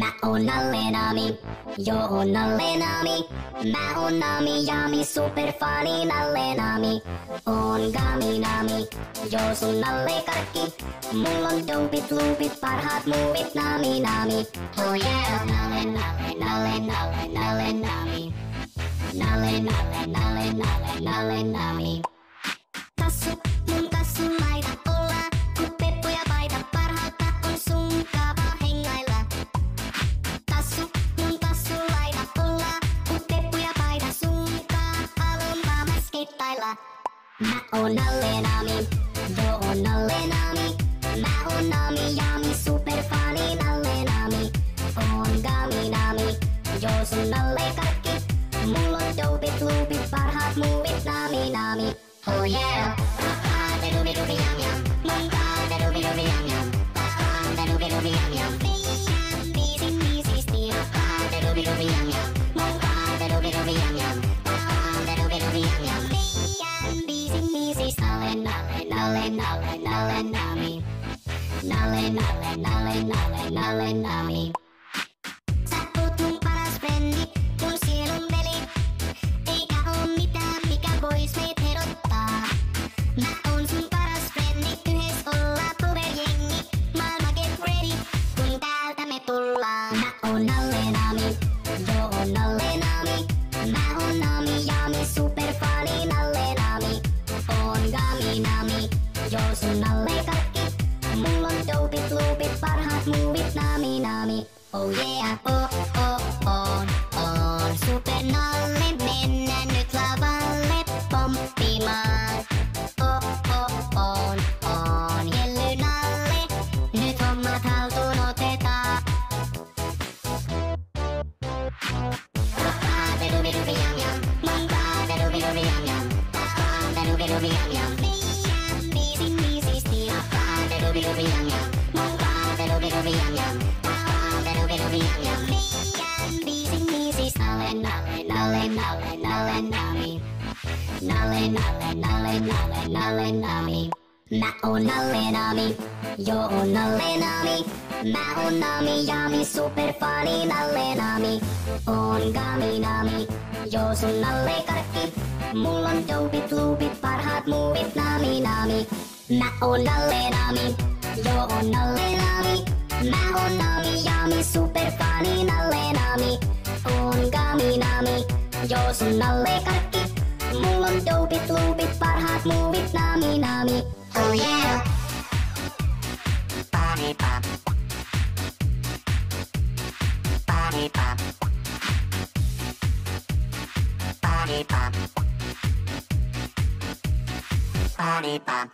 Mä oon Nalle Nami, joo oon Nalle Nami. Mä oon Nami Jami, superfani Nalle Nami. Oon Gami Nami, joo sun Nalle Karkki. Mulla on dopit, loopit, parhaat muuvit Nami Nami. Oh yeah, Nalle Nalle Nalle Nalle Nalle Nami. Nalle Nalle Nalle Nalle Nalle Nami. Tassu, mun tassu laita olla, kun peppu ja paita parhautta on sun kava hengailla. Tassu, mun tassu laita olla, kun peppu ja paita sunkaan haluun vaan mä skeittailla. Mä oon Nalle Nami, joo oon Nalle Nami. Mä oon Nami Jami, superfani Nalle Nami. Oon Gami Nami, joo sun Nalle Karkki. Mulla on dopit, loopit, parhaat muuvit Nami Nami. Oh yeah. Rubi rubi yum yum, monta rubi rubi yum yum, rubi rubi yum yum. Easy easy steal. Rubi rubi yum yum, monta rubi rubi yum yum, rubi rubi yum yum. Easy easy. Nalle Nalle Nalle Nalle Nalle Nami. Nalle Nalle Nalle Nalle Nalle Nami. Sä oot mun paras frendi, mun sielun veli. Eikä oo mitään mikä vois meit erottaa. Mä oon sun paras frendi, yhdessä ollaan powerjengi. Maailma get ready, kun täältä me tullaan. Mä oon Nalle Nami, joo oon Nalle Nami. Mä oon Nami Jami, superfani Nalle Nami. Oon Gami Nami, joo sun Nalle Karkki. Mulla on dopit, loopit, parhaat muuvit Nami Nami. Oh yeah, on super Nalle, mennään nyt lavalle pomppimaan. On Jelly Nalle, nyt hommat haltuun otetaan. Rubi rubi yum yum, monta rubi rubi yum yum, rubi rubi yum yum. Easy easy steal. Rubi rubi yum yum, monta rubi rubi yum yum, rubi rubi yum yum. Easy easy. Nalle Nalle Nalle Nalle Nalle Nami. Nalle Nalle Nalle Nalle Nalle Nami. Mä oon Nalle Nami, joo oon Nalle Nami. Mä oon Nami Jami, superfani Nalle Nami. Oon Gami Nami, joo sun Nalle Karkki. Mulla on dopit, loopit, parhaat muuvit Nami Nami. Mä oon Nalle Nami, joo oon Nalle Nami. Mä oon Nami Jami, superfani Nalle Nami. Oon Gami Nami, joo sun Nalle Karkki. Mulla on dopit, loopit, parhaat muuvit Nami Nami. Oh yeah. Body pop. Body pop. Body pop. Body pop.